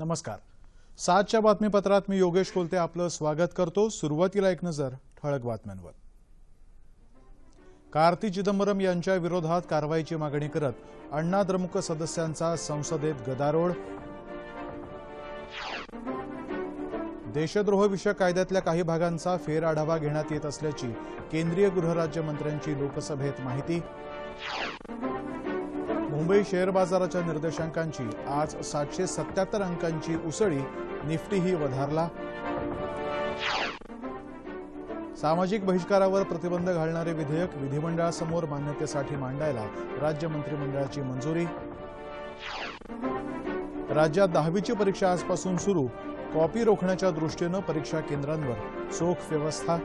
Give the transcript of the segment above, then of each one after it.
नमस्कार. 7च्या बातमीपत्रात मी योगेश कोलते आपलं स्वागत करतो. सुरुवातीला एक नजर ठळक बातम्यांवर. कार्ती चिदंबरम यांच्या विरोधात कारवाईची मागणी करत अण्णा द्रमुक सदस्यांचा संसदेत गदारोळ. देशद्रोह विषयक कायद्यातल्या काही भागांचा फेरआढावा घेण्यात येत असल्याची केंद्रीय गृहराज्यमंत्र्यांची लोकसभेत माहिती. मुंबई शेअर बाजाराच्या निर्देशांकांची आज 777 अंकांची उसळी, निफ्टीही वधारला. सामाजिक बहिष्कारावर प्रतिबंध घालणारे विधेयक विधिमंडळासमोर मान्यतेसाठी मांडायला राज्य मंत्रिमंडळाची मंजुरी. राज्यात 10वीची परीक्षा आजपासून सुरू. कॉपी रोखण्याच्या दृष्टीनं परीक्षा केंद्रांवर चोख व्यवस्था.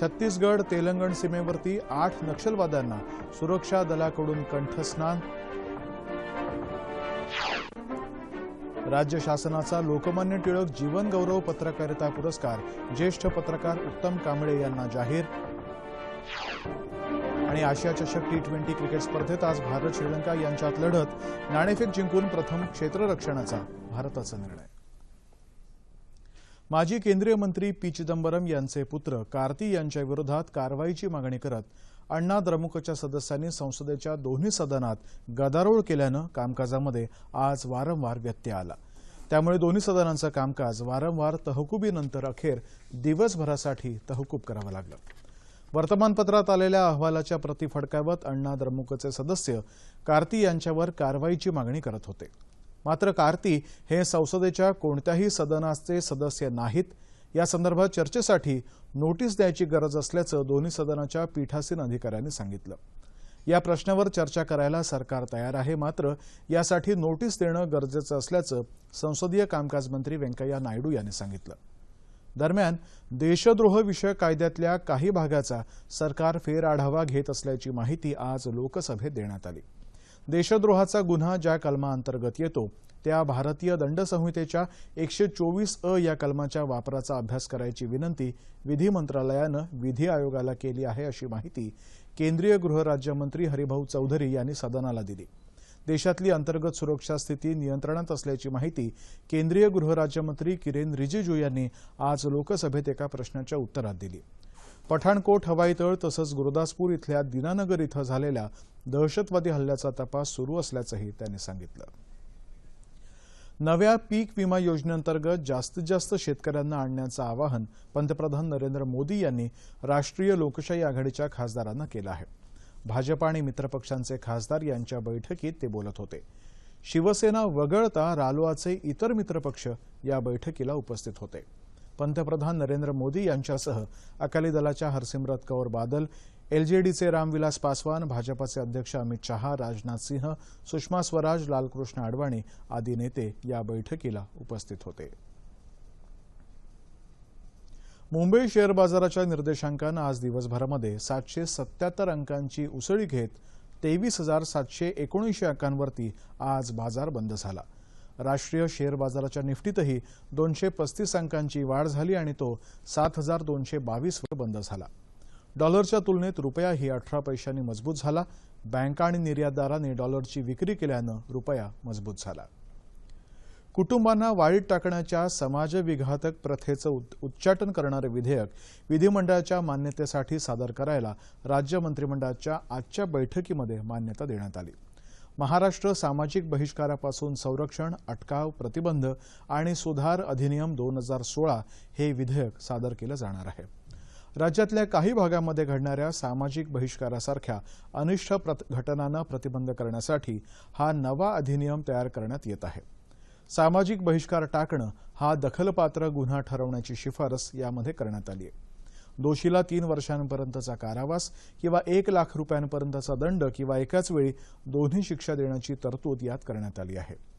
छत्तीसगड तेलंगण सीमेवरती 8 नक्षलवाद्यांना सुरक्षा दलाकडून कंठस्नान. राज्य शासनाचा लोकमान्य टिळक जीवन गौरव पत्रकारिता पुरस्कार ज्येष्ठ पत्रकार उत्तम कांबळे यांना जाहीर. आणि आशिया चषक T20 क्रिकेट स्पर्धेत आज भारत श्रीलंका यांच्यात लढत. नाणेफेक जिंकून प्रथम क्षेत्ररक्षणाचा भारताचा निर्णय. माजी केंद्रीय मंत्री पी चिदंबरम यांचे पुत्र कार्ती यांच्या विरोधात कारवाईची मागणी करत अण्णा द्रमुकच्या सदस्यांनी संसदेच्या दोन्ही सदनात गदारोळ केल्यानं कामकाजामध्ये आज वारंवार व्यत्यय आला. त्यामुळे दोन्ही सदनांचं कामकाज वारंवार तहकुबीनंतर अखेर दिवसभरासाठी तहकूब करावं लागलं. वर्तमानपत्रात आलेल्या अहवालाच्या प्रती फडकावत अण्णा द्रमुकचे सदस्य कार्ती यांच्यावर कारवाईची मागणी करत होते. मात्र कार्ती हे संसदेच्या कोणत्याही सदनाचे सदस्य नाहीत. या संदर्भात चर्चेसाठी नोटीस द्यायची गरज असल्याचं दोन्ही सदनाच्या पीठासीन अधिकाऱ्यांनी सांगितलं. या प्रश्नावर चर्चा करायला सरकार तयार आहे, मात्र यासाठी नोटीस देणं गरजेचं असल्याचं संसदीय कामकाज मंत्री व्यंकय्या नायडू यांनी सांगितलं. दरम्यान देशद्रोह विषयक कायद्यातल्या काही भागाचा सरकार फेरआढावा घेत असल्याची माहिती आज लोकसभेत देण्यात आली. देशद्रोहाचा गुन्हा ज्या कलमाअंतर्गत येतो त्या भारतीय दंड संहितेच्या 124(अ) या कलमाच्या वापराचा अभ्यास करायची विनंती विधी मंत्रालयानं विधी आयोगाला केली आहे, अशी माहिती केंद्रीय गृहराज्यमंत्री हरिभाऊ चौधरी यांनी सदनाला दिली. देशातली अंतर्गत सुरक्षा स्थिती नियंत्रणात असल्याची माहिती केंद्रीय गृहराज्यमंत्री किरेन रिजिजू यांनी आज लोकसभेत एका प्रश्नाच्या उत्तरात दिली. पठाणकोट हवाई तळ तसंच गुरुदासपूर इथल्या दीनानगर इथं झालेल्या दहशतवादी हल्ल्याचा तपास सुरू असल्याचंही त्यांनी सांगितलं. नव्या पीक विमा योजनेअंतर्गत जास्तीत जास्त शेतकऱ्यांना आणण्याचं आवाहन पंतप्रधान नरेंद्र मोदी यांनी राष्ट्रीय लोकशाही आघाडीच्या खासदारांना केलं आहे. भाजप आणि मित्रपक्षांचे खासदार यांच्या बैठकीत ते बोलत होते. शिवसेना वगळता रालोआचे इतर मित्रपक्ष या बैठकीला उपस्थित होते. पंतप्रधान नरेंद्र मोदी यांच्यासह अकाली दलाच्या हरसिमरत कौर बादल, एलजेडीचे रामविलास पासवान, भाजपाचे अध्यक्ष अमित शहा, राजनाथ सिंह, सुषमा स्वराज, लालकृष्ण अडवाणी आदी नेते या बैठकीला उपस्थित होते. मुंबई शेअर बाजाराच्या निर्देशांकानं आज दिवसभरामध्ये 777 अंकांची उसळी घेत 23,779 अंकांवरती आज बाजार बंद झाला. राष्ट्रीय शेअर बाजाराच्या निफ्टीतही 235 अंकांची वाढ झाली आणि तो 7,222 वर बंद झाला. डॉलरच्या तुलनेत रुपयाही 18 पैशांनी मजबूत झाला. बँका आणि निर्यातदारांनी डॉलरची विक्री केल्यानं रुपया मजबूत झाला. कुटुंबांना वाळीत टाकण्याच्या समाजविघातक प्रथेचं उच्चाटन करणारे विधेयक विधिमंडळाच्या मान्यतेसाठी सादर करायला राज्य मंत्रिमंडळाच्या आजच्या बैठकीमध्ये मान्यता देण्यात आली. महाराष्ट्र सामाजिक बहिष्कारापासून संरक्षण, अटकाव, प्रतिबंध आणि सुधार अधिनियम 2016 हे विधेयक सादर केलं जाणार आहे. राज्यातल्या काही भागांमध्ये घडणाऱ्या सामाजिक बहिष्कारासारख्या अनिष्ट घटनांना प्रतिबंध करण्यासाठी हा नवा अधिनियम तयार करण्यात येत आहे. सामाजिक बहिष्कार टाकणं हा दखलपात्र गुन्हा ठरवण्याची शिफारस यामध्ये करण्यात आली आहे. दोषीला 3 वर्षांपर्यंतचा कारावास किंवा 1 लाख रुपयांपर्यंतचा दंड किंवा एकाच वेळी दोन्ही शिक्षा देण्याची तरतूद यात करण्यात आली आहे.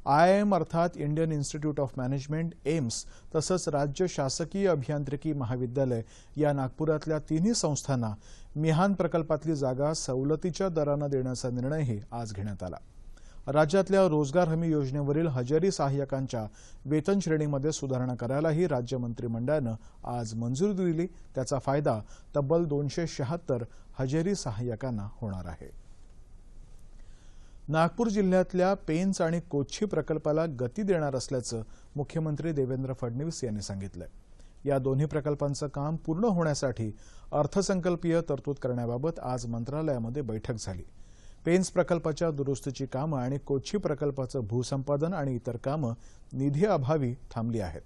IIM अर्थात Indian institute of management AIIMS तसंच राज्य शासकीय अभियांत्रिकी महाविद्यालय या नागपुरातल्या तिन्ही संस्थांना मिहान प्रकल्पातली जागा सवलतीच्या दरानं देण्याचा निर्णयही आज घेण्यात आला. राज्यातल्या रोजगार हमी योजनेवरील हजेरी सहाय्यकांच्या वेतन श्रेणीमध्ये सुधारणा करायलाही राज्य मंत्रिमंडळानं आज मंजुरी दिली. त्याचा फायदा तब्बल 276 हजेरी सहाय्यकांना होणार आहे. नागपूर जिल्ह्यातल्या पेंच आणि कोच्छी प्रकल्पाला गती देणार असल्याचं मुख्यमंत्री देवेंद्र फडणवीस यांनी सांगितलंय। या दोन्ही प्रकल्पांचं काम पूर्ण होण्यासाठी अर्थसंकल्पीय तरतूद करण्याबाबत आज मंत्रालयामध्ये बैठक झाली। पेंच प्रकल्पाच्या दुरुस्तीची कामं आणि कोच्छी प्रकल्पाचं भूसंपादन आणि इतर कामं निधीअभावी थांबली आहेत।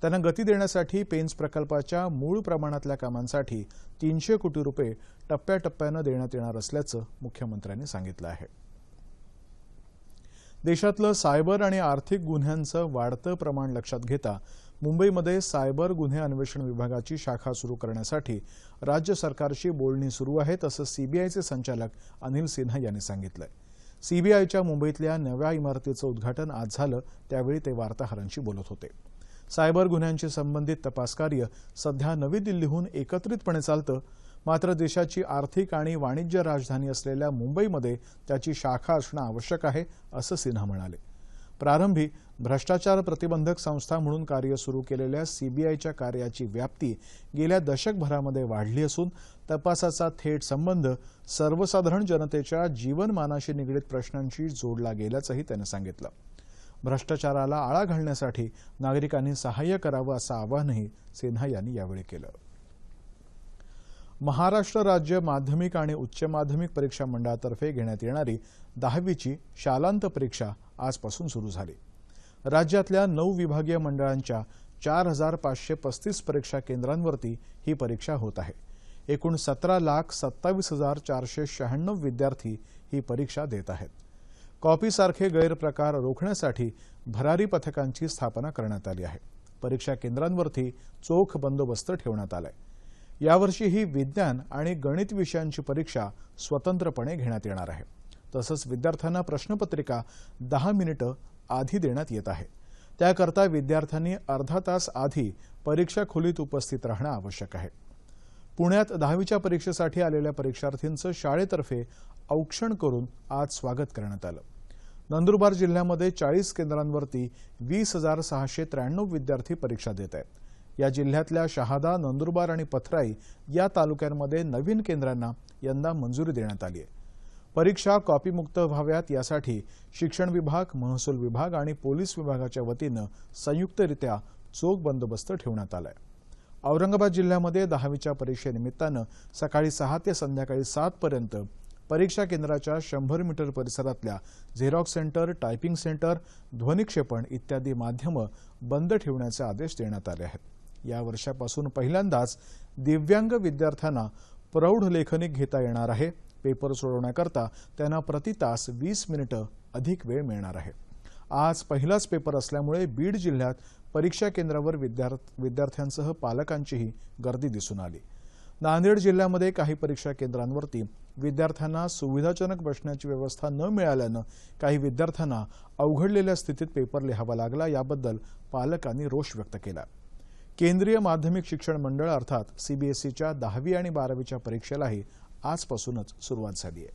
त्यांना गती देण्यासाठी पेंच प्रकल्पाच्या मूळ प्रमाणातल्या कामांसाठी 300 कोटी रुपये टप्प्याटप्प्यानं देण्यात येणार असल्याचं मुख्यमंत्र्यांनी सांगितलं आहे। देशातलं सायबर आणि आर्थिक गुन्ह्यांचं वाढतं प्रमाण लक्षात घेता मुंबईमध्ये सायबर गुन्हे अन्वेषण विभागाची शाखा सुरू करण्यासाठी राज्य सरकारशी बोलणी सुरू आहेत, असं सीबीआयचे संचालक अनिल सिन्हा यांनी सांगितलंय। सीबीआयच्या मुंबईतल्या नव्या इमारतीचं उद्घाटन आज झालं, त्यावेळी ते वार्ताहरांशी बोलत होते। सायबर गुन्ह्यांशी संबंधित तपास कार्य सध्या नवी दिल्लीहून एकत्रितपणे चालतं, मात्र देशाची आर्थिक आणि वाणिज्य राजधानी असलेल्या मुंबईमध्ये त्याची शाखा असणं आवश्यक आहे, असं सिन्हा म्हणाले। प्रारंभी भ्रष्टाचार प्रतिबंधक संस्था म्हणून कार्य सुरू केलेल्या सीबीआयच्या कार्याची व्याप्ती गेल्या दशकभरामध्ये वाढली असून तपासाचा थेट संबंध सर्वसाधारण जनतेच्या जीवनमानाशी निगडीत प्रश्नांशी जोडला गेल्याचंही त्यांनी सांगितलं। भ्रष्टाचाराला आळा घालण्यासाठी नागरिकांनी सहाय्य करावं असं आवाहनही सिन्हा यांनी यावेळी केलं। महाराष्ट्र राज्य माध्यमिक आणि उच्च माध्यमिक परीक्षा मंडळातर्फे घेण्यात येणारी 10वीची शालांत परीक्षा आजपासून सुरू झाली। राज्यातल्या 9 विभागीय मंडळांच्या 4535 परीक्षा केंद्रांवरती ही परीक्षा होत आहे। एकूण 17,27,496 विद्यार्थी ही परीक्षा देत आहेत। कॉपीसारखे गैरप्रकार रोखण्यासाठी भरारी पथकांची स्थापना करण्यात आली आहे। परीक्षा केंद्रांवरती चोख बंदोबस्त ठेवण्यात आलाय। यावर्षी ही विज्ञान आणि गणित विषयांची परीक्षा स्वतंत्रपणे घेण्यात येणार आहे। तसंच विद्यार्थ्यांना प्रश्नपत्रिका 10 मिनिटं आधी देण्यात येत आहे। त्याकरता विद्यार्थ्यांनी अर्धा तास आधी परीक्षा खोलीत उपस्थित राहणं आवश्यक आहे। पुण्यात 10वीच्या परीक्षेसाठी आलेल्या परीक्षार्थींचं शाळेतर्फे औक्षण करून आज स्वागत करण्यात आलं। नंदुरबार जिल्ह्यामध्ये 40 केंद्रांवरती 20,693 विद्यार्थी परीक्षा देत आहेत। या जिल्ह्यातल्या शहादा, नंदुरबार आणि पथराई या तालुक्यांमध्ये नवीन केंद्रांना यंदा मंजुरी देण्यात आली आहे। परीक्षा कॉपीमुक्त व्हाव्यात यासाठी शिक्षण विभाग, महसूल विभाग आणि पोलीस विभागाच्या वतीनं संयुक्तरित्या चोख बंदोबस्त ठेवण्यात आलाय। औरंगाबाद जिल्ह्यामध्ये 10वीच्या परीक्षेनिमित्तानं सकाळी 6 ते संध्याकाळी 7 पर्यंत परीक्षा केंद्राच्या 100 मीटर परिसरातल्या झेरॉक्स सेंटर, टायपिंग सेंटर, ध्वनिक्षेपण इत्यादी माध्यमं बंद ठेवण्याचे आदेश देण्यात आले आहेत। या वर्षापासून पहिल्यांदाच दिव्यांग विद्यार्थ्यांना प्रौढ लेखनिक घेता येणार आहे। पेपर सोडवण्याकरता त्यांना प्रति तास 20 मिनिटं अधिक वेळ मिळणार आहे। आज पहिलाच पेपर असल्यामुळे बीड जिल्ह्यात परीक्षा केंद्रावर विद्यार्थ्यांसह पालकांचीही गर्दी दिसून आली। नांदेड जिल्ह्यामध्ये काही परीक्षा केंद्रांवरती विद्यार्थ्यांना सुविधाजनक बसण्याची व्यवस्था न मिळाल्यानं काही विद्यार्थ्यांना अवघडलेल्या स्थितीत पेपर लिहावा लागला। याबद्दल पालकांनी रोष व्यक्त केला। केंद्रीय माध्यमिक शिक्षण मंडळ अर्थात सीबीएसईच्या 10वी आणि 12वीच्या परीक्षेलाही आजपासूनच सुरुवात झाली आहे।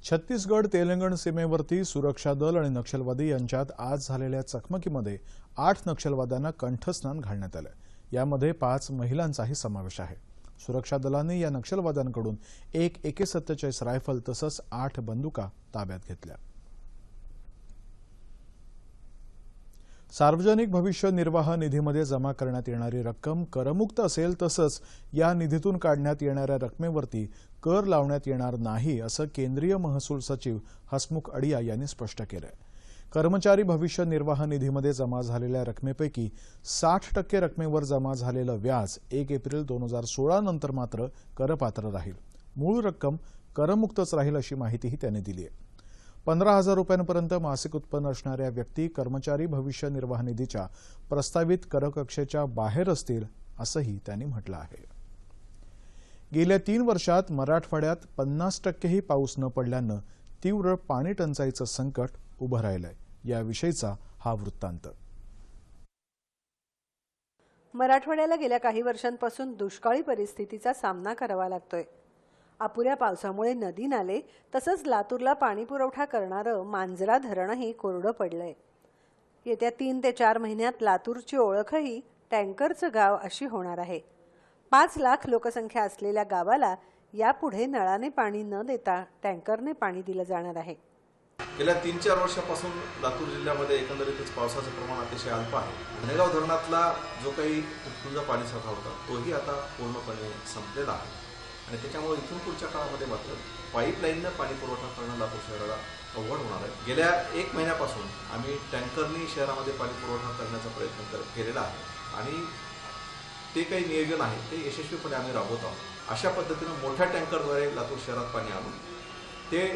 छत्तीसगड तेलंगण सीमेवरती सुरक्षा दल आणि नक्षलवादी यांच्यात आज झालेल्या चकमकीमध्ये 8 नक्षलवाद्यांना कंठस्नान घालण्यात आलं। यामध्ये 5 महिलांचाही समावेश आहे। सुरक्षा दलाने या नक्षलवाद्यांकडून एक AK-47 रायफल तसंच 8 बंदुका ताब्यात घेतल्या। सार्वजनिक भविष्य निर्वाह निधीमध्ये जमा करण्यात येणारी रक्कम करमुक्त असेल, तसंच या निधीतून काढण्यात येणाऱ्या रकमेवरती कर लावण्यात येणार नाही, असं केंद्रीय महसूल सचिव हसमुख अढिया यांनी स्पष्ट केलंय। कर्मचारी भविष्य निर्वाह निधीमध्ये जमा झालेल्या रकमेपैकी 60% रकमेवर जमा झालेलं व्याज 1 एप्रिल 2016 नंतर मात्र करपात्र राहील। मूळ रक्कम करमुक्तच राहील अशी माहितीही त्यांनी दिली आहे। 15,000 रुपयांपर्यंत मासिक उत्पन्न असणाऱ्या व्यक्ती कर्मचारी भविष्य निर्वाह निधीच्या प्रस्तावित करकक्षेच्या बाहेर असतील, असंही त्यांनी म्हटलं आहे। गेल्या 3 वर्षात मराठवाड्यात 50%ही पाऊस न पडल्यानं तीव्र पाणी टंचाईचं संकट उभं राहिलंय। याविषयीचा हा वृत्तांत। मराठवाड्याला गेल्या काही वर्षांपासून दुष्काळी परिस्थितीचा सामना करावा लागतोय। अपुऱ्या पावसामुळे नदी नाले तसंच लातूरला पाणी पुरवठा करणारं मांजरा धरणही कोरडं पडलंय। येत्या 3 ते 4 महिन्यात लातूरची ओळखही टँकरचं गाव अशी होणार आहे। 5 लाख लोकसंख्या असलेल्या गावाला यापुढे नळाने पाणी न देता टँकरने पाणी दिलं जाणार आहे। गेल्या 3-4 वर्षापासून लातूर जिल्ह्यामध्ये एकंदरीतच पावसाचं प्रमाण अतिशय अल्प आहे. धनेगाव धरणातला जो काही तुटपुंजा पाणीसाठा होता तोही आता पूर्णपणे संपलेला आहे आणि त्याच्यामुळे इथून पुढच्या काळामध्ये मात्र पाईपलाईननं पाणी पुरवठा करणं लातूर शहराला अवघड होणार आहे. गेल्या 1 महिन्यापासून आम्ही टँकरनी शहरामध्ये पाणी पुरवठा करण्याचा प्रयत्न केलेला आहे आणि ते काही नियोजन आहे ते यशस्वीपणे आम्ही राबवत आहोत. अशा पद्धतीनं मोठ्या टँकरद्वारे लातूर शहरात पाणी आणून ते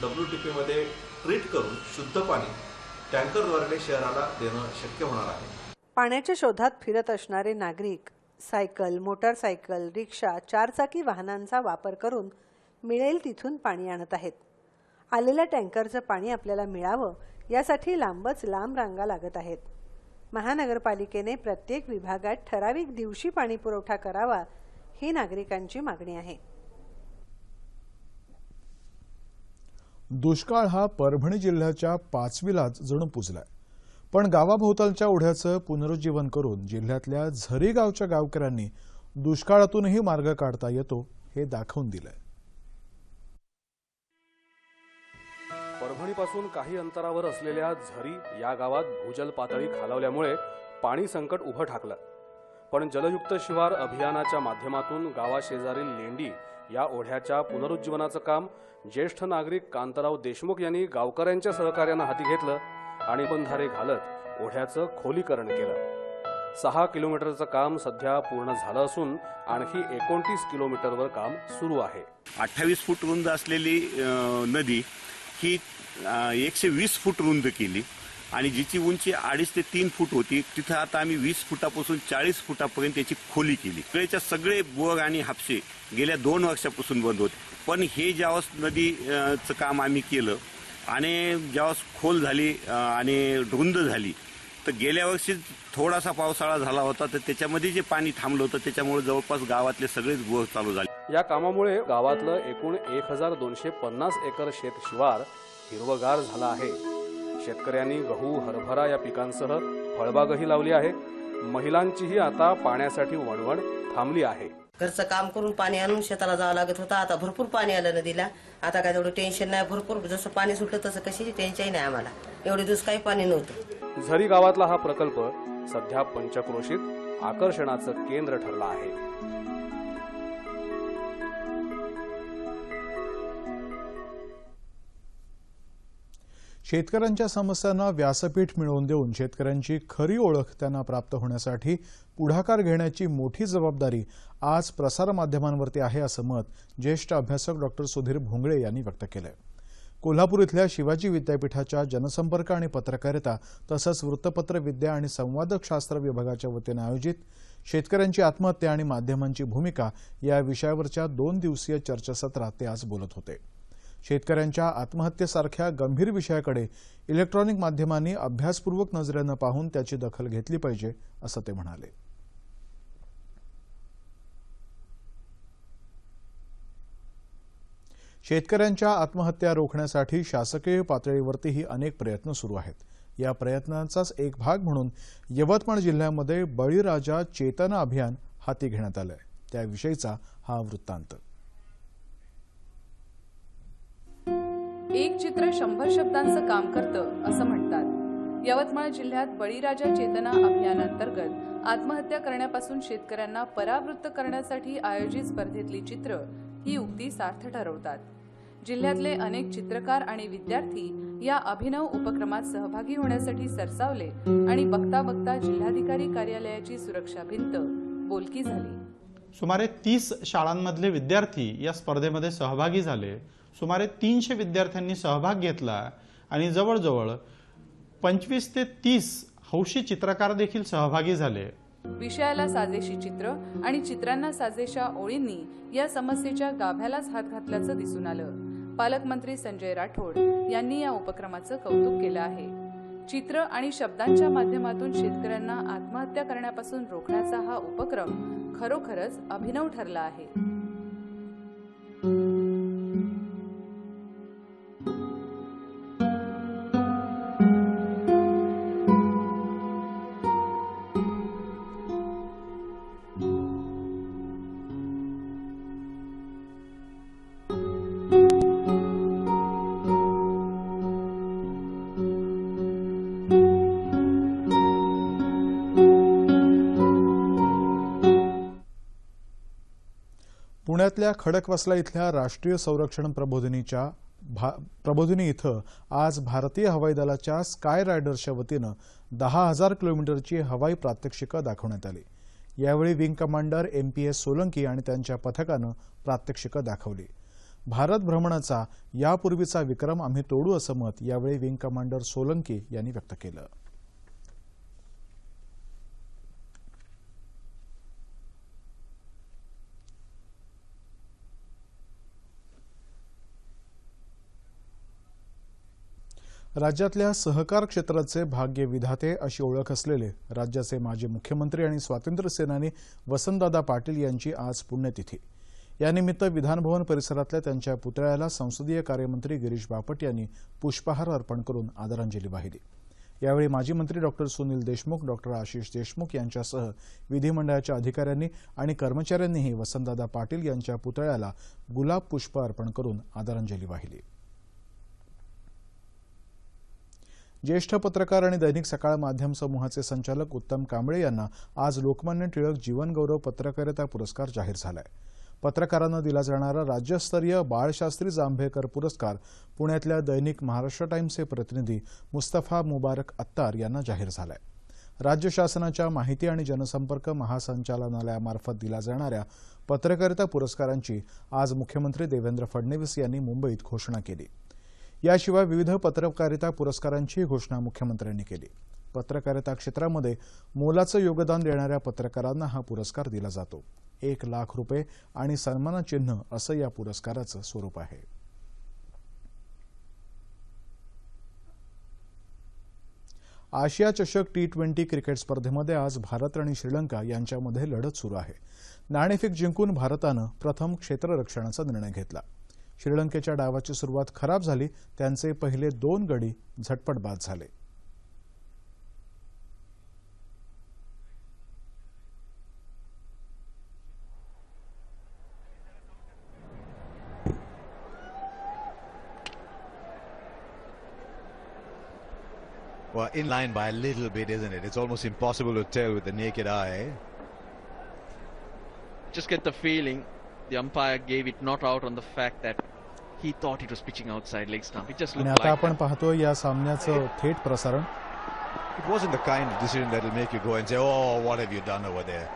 WTPमध्ये ट्रीट करून शुद्ध पाणी टँकरद्वारे शहराला देणं शक्य होणार आहे. पाण्याच्या शोधात फिरत असणारे नागरिक सायकल, मोटारसायकल, रिक्षा, चारचाकी वाहनांचा वापर करून मिळेल तिथून पाणी आणत आहेत. आलेल्या टँकरचं पाणी आपल्याला मिळावं यासाठी लांबच लांब रांगा लागत आहेत. महानगरपालिकेने प्रत्येक विभागात ठराविक दिवशी पाणी पुरवठा करावा ही नागरिकांची मागणी आहे. दुष्काळ हा परभणी जिल्ह्याच्या 5वीलाच जणू पुजलाय. पण गावाभोवतालच्या ओढ्याचं पुनरुज्जीवन करून जिल्ह्यातल्या झरी गावच्या गावकऱ्यांनी दुष्काळातूनही मार्ग काढता येतो हे दाखवून दिलंय. परभणीपासून काही अंतरावर असलेल्या झरी या गावात भूजल पातळी खालावल्यामुळे पाणी संकट उभं ठाकलं. पण जलयुक्त शिवार अभियानाच्या माध्यमातून गावाशेजारील लेंडी या ओढ्याच्या पुनरुज्जीवनाचं काम ज्येष्ठ नागरिक कांताराव देशमुख यांनी गावकऱ्यांच्या सहकार्यानं हाती घेतलं आणि बंधारे घालत ओढ्याचं खोलीकरण केलं. 6 किलोमीटरचं काम सध्या पूर्ण झालं असून आणखी 29 किलोमीटरवर काम सुरू आहे. 28 फूट रुंद असलेली नदी ही 120 फूट रुंद केली आणि जिची उंची 2.5 ते 3 फूट होती तिथं आता आम्ही 20 फुटापासून 40 फुटापर्यंत त्याची खोली केली. सगळेच्या सगळे बोर आणि हापसे गेल्या 2 वर्षापासून बंद होते. पण हे ज्यावेळेस नदीचं काम आम्ही केलं आणि ज्यावेळेस खोल झाली आणि रुंद झाली तर गेल्या वर्षी थोडासा पावसाळा झाला होता तर त्याच्यामध्ये जे पाणी थांबलं होतं त्याच्यामुळे जवळपास गावातले सगळेच बोर चालू झाले. या कामामुळे गावातलं एकूण 1250 एकर शेत शिवार हिरवगार झालं आहे. शेतकऱ्यांनी गहू, हरभरा या पिकांसह फळबागही लावली आहे. महिलांचीही आता पाण्यासाठी वणवण थांबली आहे. घरचं काम करून पाणी आणून शेताला जावं लागत होतं. आता भरपूर पाणी आलं नदीला. आता काय तेवढं टेन्शन नाही. भरपूर जसं पाणी सुटलं तसं कशाची टेन्शन नाही आम्हाला. एवढे दिवस काही पाणी नव्हतं. झरी गावातला हा प्रकल्प सध्या पंचक्रोशीत आकर्षणाचं केंद्र ठरला आहे. शेतकऱ्यांच्या समस्यांना व्यासपीठ मिळवून देऊन शेतकऱ्यांची खरी ओळख त्यांना प्राप्त होण्यासाठी पुढाकार घेण्याची मोठी जबाबदारी आज प्रसारमाध्यमांवरती आहे असं मत ज्येष्ठ अभ्यासक डॉक्टर सुधीर भोंगळे यांनी व्यक्त केलंय. कोल्हापूर इथल्या शिवाजी विद्यापीठाच्या जनसंपर्क आणि पत्रकारिता तसंच वृत्तपत्र विद्या आणि संवादक शास्त्र विभागाच्या वतीनं आयोजित शेतकऱ्यांची आत्महत्या आणि माध्यमांची भूमिका या विषयावरच्या 2 दिवसीय चर्चासत्रात ते आज बोलत होते. शेतकऱ्यांच्या आत्महत्येसारख्या गंभीर विषयाकडे इलेक्ट्रॉनिक माध्यमांनी अभ्यासपूर्वक नजरेनं पाहून त्याची दखल घेतली पाहिजे असं ते म्हणाले. शेतकऱ्यांच्या आत्महत्या रोखण्यासाठी शासकीय पातळीवरतीही अनेक प्रयत्न सुरू आहेत. या प्रयत्नांचाच एक भाग म्हणून यवतमाळ जिल्ह्यामध्ये बळीराजा चेतना अभियान हाती घेण्यात आलंय. त्याविषयीचा हा वृत्तांत. एक चित्र 100 शब्दांचं काम करतं असं म्हणतात. यवतमाळ जिल्ह्यात बळीराजा चेतना अभियानांतर्गत आत्महत्या करण्यापासून शेतकऱ्यांना परावृत्त करण्यासाठी आयोजित स्पर्धेतली चित्र ही उक्ती सार्थ ठरवतात. जिल्ह्यातले अनेक चित्रकार आणि विद्यार्थी या अभिनव उपक्रमात सहभागी होण्यासाठी सरसावले आणि बघता बघता जिल्हाधिकारी कार्यालयाची सुरक्षा भिंत बोलकी झाली. सुमारे 30 शाळांमधले विद्यार्थी या स्पर्धेमध्ये सहभागी झाले. सुमारे 300 विद्यार्थ्यांनी सहभाग घेतला आणि जवळजवळ 25 ते 30 हौशी चित्रकार देखील सहभागी झाले. विषयाला साजेशी चित्र आणि चित्रांना साजेशा ओळींनी या समस्येच्या गाभ्यालाच हात घातल्याचं दिसून आलं. पालकमंत्री संजय राठोड यांनी या उपक्रमाचं कौतुक केलं आहे. चित्र आणि शब्दांच्या माध्यमातून शेतकऱ्यांना आत्महत्या करण्यापासून रोखण्याचा हा उपक्रम खरोखरच अभिनव ठरला आहे. पुण्यातल्या खडकवासला इथल्या राष्ट्रीय संरक्षण प्रबोधिनी इथं आज भारतीय हवाई दलाच्या स्काय रायडर्सच्या वतीनं 10,000 किलोमीटरची हवाई प्रात्यक्षिकं दाखवण्यात आली। यावेळी विंग कमांडर MPS सोलंकी आणि त्यांच्या पथकानं प्रात्यक्षिकं दाखवली। भारत भ्रमणाचा यापूर्वीचा विक्रम आम्ही तोडू असं मत यावेळी विंग कमांडर सोलंकी यांनी व्यक्त केलं। राज्यातल्या सहकार क्षेत्राचे भाग्य विधाते अशी ओळख असलेले राज्याचे माजी मुख्यमंत्री आणि स्वातंत्र्य सेनानी वसंतदादा पाटील यांची आज पुण्यतिथी। यानिमित्त विधानभवन परिसरातल्या त्यांच्या पुतळ्याला संसदीय कार्यमंत्री गिरीश बापट यांनी पुष्पहार अर्पण करून आदरांजली वाहिली। यावेळी माजी मंत्री डॉक्टर सुनील देशमुख, डॉक्टर आशिष देशमुख यांच्यासह विधिमंडळाच्या अधिकाऱ्यांनी आणि कर्मचाऱ्यांनीही वसंतदादा पाटील यांच्या पुतळ्याला गुलाब पुष्प अर्पण करून आदरांजली वाहिली। ज्येष्ठ पत्रकार आणि दैनिक सकाळ माध्यम समूहाचे संचालक उत्तम कांबळे यांना आज लोकमान्य टिळक जीवनगौरव पत्रकारिता पुरस्कार जाहीर झालाय। पत्रकारांना दिला जाणारा राज्यस्तरीय बाळशास्त्री जांभेकर पुरस्कार पुण्यातल्या दैनिक महाराष्ट्र टाइम्सचे प्रतिनिधी मुस्तफा मुबारक अत्तार यांना जाहीर झालाय। राज्य शासनाच्या माहिती आणि जनसंपर्क महासंचालनालयामार्फत दिल्या जाणाऱ्या पत्रकारिता पुरस्कारांची आज मुख्यमंत्री देवेंद्र फडणवीस यांनी मुंबईत घोषणा केली। याशिवाय विविध पत्रकारिता पुरस्कारांची घोषणा मुख्यमंत्र्यांनी केली। पत्रकारिता क्षेत्रामध्ये मोलाचं योगदान देणाऱ्या पत्रकारांना हा पुरस्कार दिला जातो। 1 लाख रुपये आणि सन्मानचिन्ह असं या पुरस्काराचं स्वरूप आहे। आशिया चषक T20 क्रिकेट स्पर्धेमध्ये आज भारत आणि श्रीलंका यांच्यामध्ये लढत सुरू आहे। नाणेफेक जिंकून भारतानं प्रथम क्षेत्ररक्षणाचा निर्णय घेतला। श्रीलंकेच्या डावाची सुरुवात खराब झाली, त्यांचे पहिले 2 गडी झटपट बाद झाले। Well, in line by a little bit, isn't it? It's almost impossible to tell with the naked eye. Just get the feeling the umpire gave it not out on the fact that he thought it was pitching outside leg stump. It just आणि looked आता like आपण that. पाहतोय या सामन्याचं थेट प्रसारण। It wasn't the kind of decision that will make you go and say, "Oh, what have you done over there?"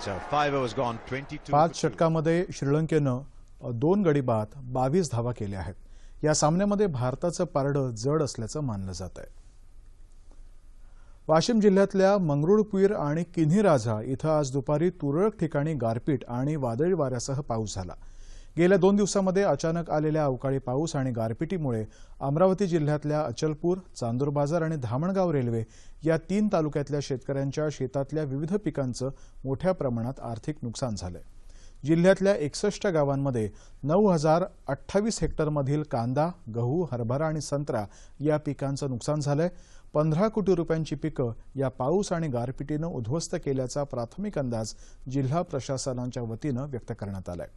So 5 overs gone, 22. 5 षटकामध्ये श्रीलंकेनं 2 गडी बाद 22 धावा केल्या आहेत। या सामन्यामध्ये भारताचं पारडं जड असल्याचं मानलं जात आहे। वाशिम जिल्ह्यातल्या मंगरुळपीर आणि किन्हीराजा इथं आज दुपारी तुरळक ठिकाणी गारपीट आणि वादळी वाऱ्यासह पाऊस झाला। गेल्या 2 दिवसांमध्ये अचानक आलेल्या अवकाळी पाऊस आणि गारपिटीमुळे अमरावती जिल्ह्यातल्या अचलपूर, चांदूर बाजार आणि धामणगाव रेल्वे या 3 तालुक्यातल्या शेतकऱ्यांच्या शेतातल्या विविध पिकांचं मोठ्या प्रमाणात आर्थिक नुकसान झालंय। जिल्ह्यातल्या 61 गावांमध्ये 9,028 हेक्टरमधील कांदा, गहू, हरभरा आणि संत्रा या पिकांचं नुकसान झालंय। 15 कोटी रुपयांची पिकं या पाऊस आणि गारपिटीनं उद्ध्वस्त केल्याचा प्राथमिक अंदाज जिल्हा प्रशासनाच्या वतीनं व्यक्त करण्यात आलाय।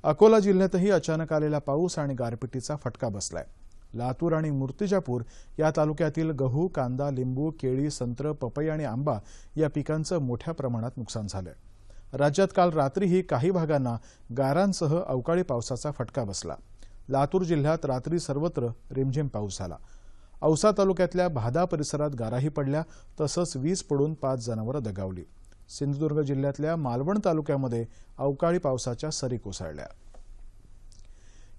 अकोला जिल्ह्यातही अचानक आलेला पाऊस आणि गारपिटीचा फटका बसलाय। लातूर आणि मूर्तिजापूर या तालुक्यातील गहू, कांदा, लिंबू, केळी, संत्र, पपई आणि आंबा या पिकांचं मोठ्या प्रमाणात नुकसान झालंय। राज्यात काल रात्रीही काही भागांना गारांसह अवकाळी पावसाचा फटका बसला। लातूर जिल्ह्यात रात्री सर्वत्र रिमझिम पाऊस झाला। औसा तालुक्यातल्या भादा परिसरात गाराही पडल्या, तसंच वीज पडून 5 जनावरं दगावली। सिंधुदुर्ग जिल्ह्यातल्या मालवण तालुक्यामध्ये अवकाळी पावसाच्या सरी कोसळल्या।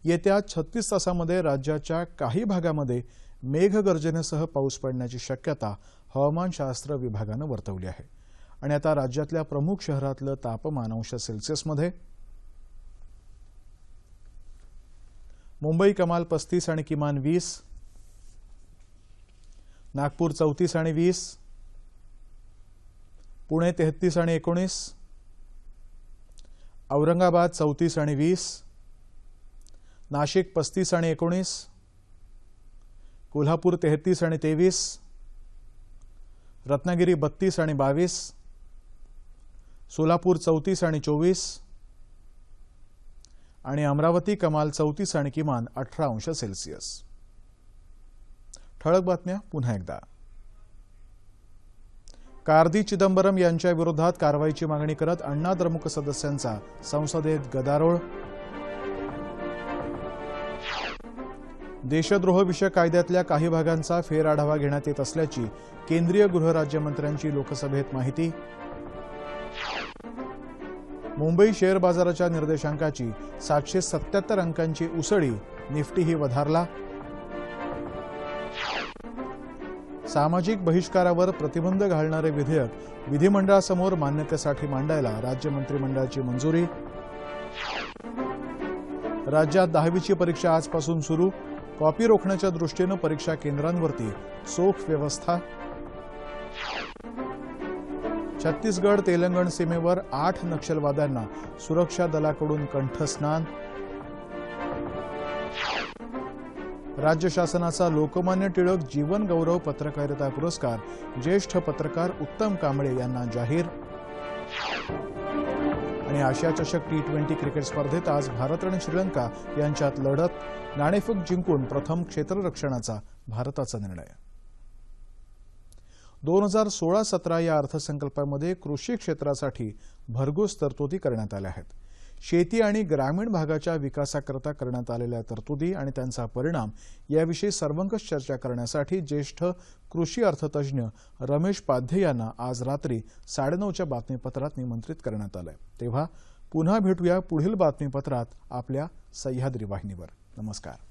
येत्या 36 तासांमध्ये राज्याच्या काही भागामध्ये मेघगर्जनेसह पाऊस पडण्याची शक्यता हवामानशास्त्र विभागानं वर्तवली आहे। आणि आता राज्यातल्या प्रमुख शहरातलं तापमान अंश सेल्सिअसमध्ये। मुंबई कमाल 35 आणि किमान 20, नागपूर 34 आणि 20, पुणे 33 आणि 19, औरंगाबाद 34 आणि 20, नाशिक 35 आणि 19, कोल्हापूर 33 आणि 23, रत्नागिरी 32 आणि 22, सोलापूर 34 आणि 24 आणि अमरावती कमाल 34 आणि किमान 18 अंश सेल्सिअस। ठळक बातम्या पुन्हा एकदा। कार्ती चिदंबरम यांच्या विरोधात कारवाईची मागणी करत अण्णा द्रमुक सदस्यांचा संसदेत गदारोळ. देशद्रोह विषयक कायद्यातल्या काही भागांचा फेरआढावा घेण्यात येत असल्याची केंद्रीय गृहराज्यमंत्र्यांची लोकसभेत माहिती. मुंबई शेअर बाजाराच्या निर्देशांकाची 777 अंकांची उसळी, निफ्टीही वधारला. सामाजिक बहिष्कारावर प्रतिबंध घालणारे विधेयक विधिमंडळासमोर मान्यतेसाठी मांडायला राज्य मंत्रिमंडळाची मंजुरी. राज्यात 10वीची परीक्षा आजपासून सुरू. कॉपी रोखण्याच्या दृष्टीनं परीक्षा केंद्रांवरती चोख व्यवस्था. छत्तीसगड तेलंगण सीमेवर 8 नक्षलवाद्यांना सुरक्षा दलाकडून कंठस्नान. राज्य शासनाचा लोकमान्य टिळक जीवन गौरव पत्रकारिता पुरस्कार ज्येष्ठ पत्रकार उत्तम कांबळे यांना जाहीर. आणि आशिया चषक T20 क्रिकेट स्पर्धेत आज भारत आणि श्रीलंका यांच्यात लढत. नाणेफेक जिंकून प्रथम क्षेत्ररक्षणाचा भारताचा निर्णय. 2016-17 या अर्थसंकल्पामध्ये कृषी क्षेत्रासाठी भरघोस तरतुदी करण्यात आल्या आहेत. शेती आणि ग्रामीण भागाच्या विकासाकरता करण्यात आलेल्या तरतुदी आणि त्यांचा परिणाम याविषयी सर्वंकष चर्चा करण्यासाठी ज्येष्ठ कृषी अर्थतज्ज्ञ रमेश पाध्ये यांना आज रात्री 9:30च्या बातमीपत्रात निमंत्रित करण्यात आलंय. तेव्हा पुन्हा भेटूया पुढील बातमीपत्रात आपल्या सह्याद्री वाहिनीवर. नमस्कार.